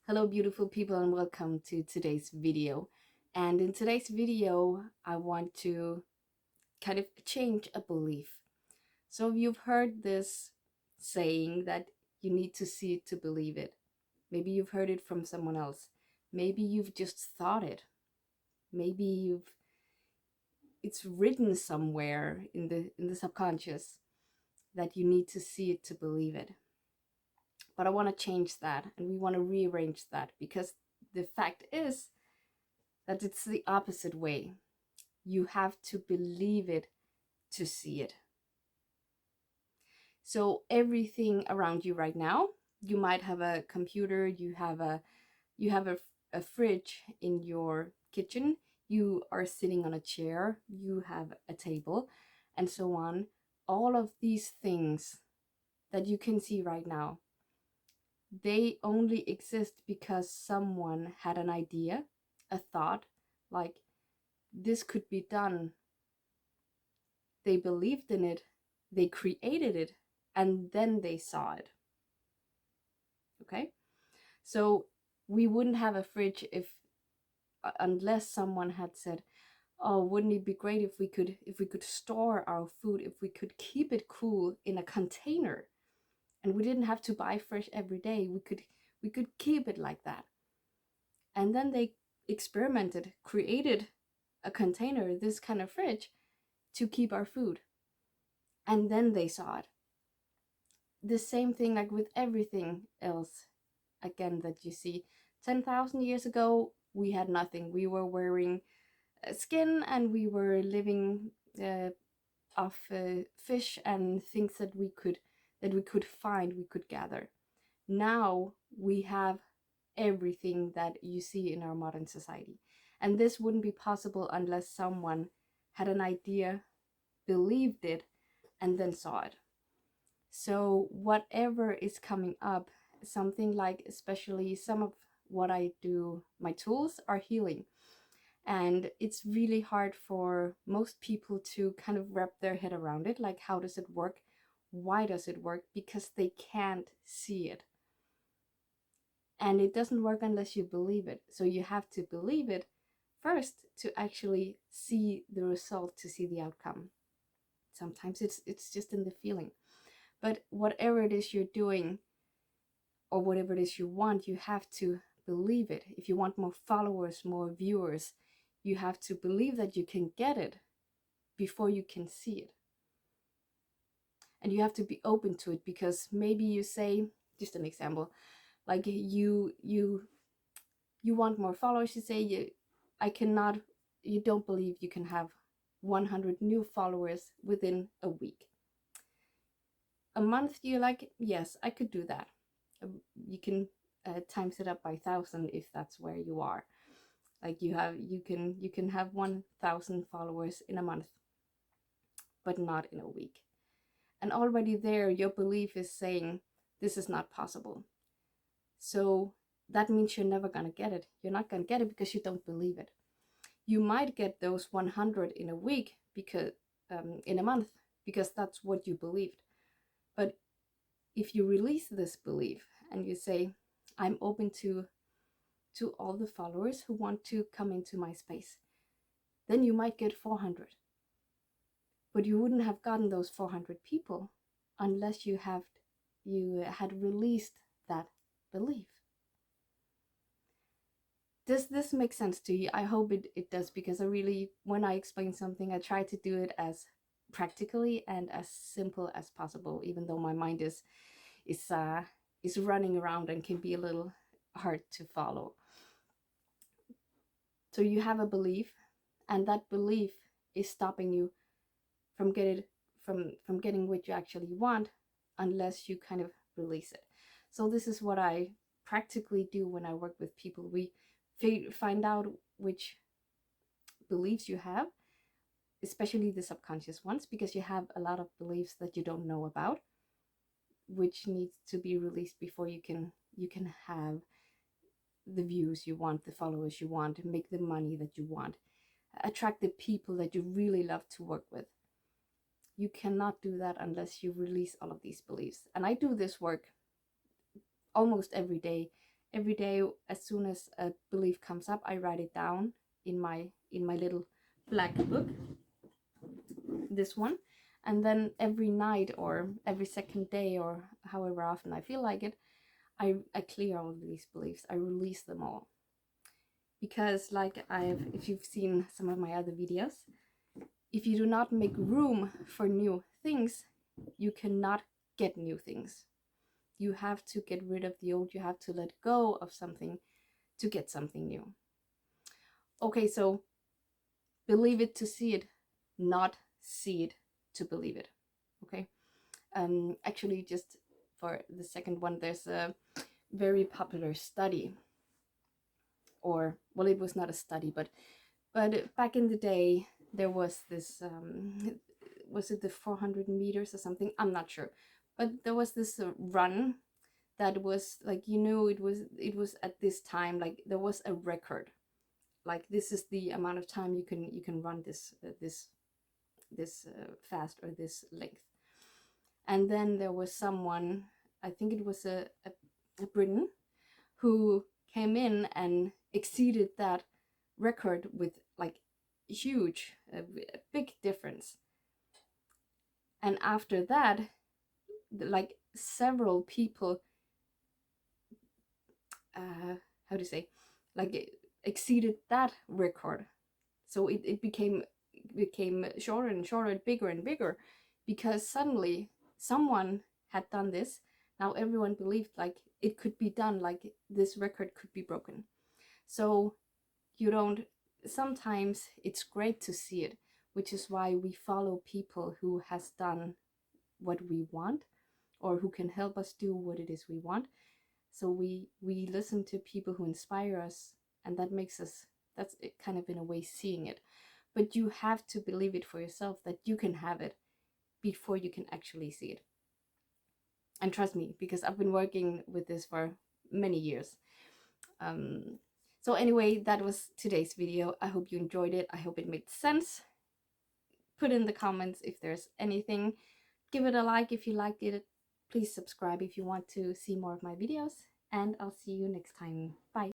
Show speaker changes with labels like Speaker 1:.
Speaker 1: Hello beautiful people and welcome to today's video. And in today's video, I want to kind of change a belief. So you've heard this saying that you need to see it to believe it. Maybe you've heard it from someone else. Maybe you've just thought it. Maybe it's written somewhere in the subconscious that you need to see it to believe it. But I want to change that and we want to rearrange that because the fact is that it's the opposite way. You have to believe it to see it. So everything around you right now, you might have a computer, you have a fridge in your kitchen, you are sitting on a chair, you have a table, and so on. All of these things that you can see right now, they only exist because someone had an idea, a thought, like this could be done. They believed in it, they created it, and then they saw it. Okay? So we wouldn't have a fridge if unless someone had said, "Oh, wouldn't it be great if we could store our food, if we could keep it cool in a container and we didn't have to buy fresh every day. We could keep it like that." And then they experimented, created a container, this kind of fridge to keep our food. And then they saw it. The same thing like with everything else, again, that you see. 10,000 years ago we had nothing. We were wearing skin and we were living off fish and things that we could find, we could gather. Now we have everything that you see in our modern society, and this wouldn't be possible unless someone had an idea, believed it, and then saw it. So whatever is coming up, something like, especially some of what I do, my tools are healing. And it's really hard for most people to kind of wrap their head around it. Like, how does it work? Why does it work? Because they can't see it. And it doesn't work unless you believe it. So you have to believe it first to actually see the result, to see the outcome. Sometimes it's just in the feeling. But whatever it is you're doing or whatever it is you want, you have to believe it. If you want more followers, more viewers, you have to believe that you can get it before you can see it. And you have to be open to it, because maybe you say, just an example, like you want more followers, you say you don't believe you can have 100 new followers within a week. A month, you're like, yes, I could do that. You can times it up by 1,000 if that's where you are. Like you can have 1,000 followers in a month, but not in a week. And already there, your belief is saying this is not possible. So that means you're never gonna get it. You're not gonna get it because you don't believe it. You might get those 100 in a week, because in a month, because that's what you believed. But if you release this belief and you say, I'm open to all the followers who want to come into my space, then you might get 400. But you wouldn't have gotten those 400 people unless you had released that belief. Does this make sense to you? I hope it does, because I really, when I explain something, I try to do it as practically and as simple as possible, even though my mind is running around and can be a little hard to follow. So you have a belief, and that belief is stopping you from getting what you actually want unless you kind of release it. So this is what I practically do when I work with people. We find out which beliefs you have, especially the subconscious ones, because you have a lot of beliefs that you don't know about, which needs to be released before you can have the views you want, the followers you want, make the money that you want, attract the people that you really love to work with. You cannot do that unless you release all of these beliefs. And I do this work almost every day, every day, as soon as a belief comes up, I write it down in my little black book, this one. And then every night or every second day or however often I feel like it, I clear all of these beliefs. I release them all. Because like if you've seen some of my other videos, if you do not make room for new things, you cannot get new things. You have to get rid of the old. You have to let go of something to get something new. Okay, so believe it to see it, not see it to believe it. Okay. Actually, just for the second one, there's a very popular study, or well, it was not a study, but back in the day there was this was it the 400 meters or something, I'm not sure, but there was this run that was like, it was at this time, like there was a record, like this is the amount of time you can run this fast, or this length. And then there was someone, I think it was a Briton, who came in and exceeded that record with like huge, a big difference. And after that, like several people, how to say, like exceeded that record. So it became shorter and shorter, bigger and bigger, because suddenly someone had done this. Now everyone believed like it could be done, like this record could be broken. So you don't, sometimes it's great to see it, which is why we follow people who has done what we want, or who can help us do what it is we want. So we listen to people who inspire us, and that makes us, that's it, kind of in a way seeing it. But you have to believe it for yourself that you can have it before you can actually see it. And trust me, because I've been working with this for many years. So anyway, that was today's video. I hope you enjoyed it. I hope it made sense. Put in the comments if there's anything. Give it a like if you liked it. Please subscribe if you want to see more of my videos. And I'll see you next time. Bye.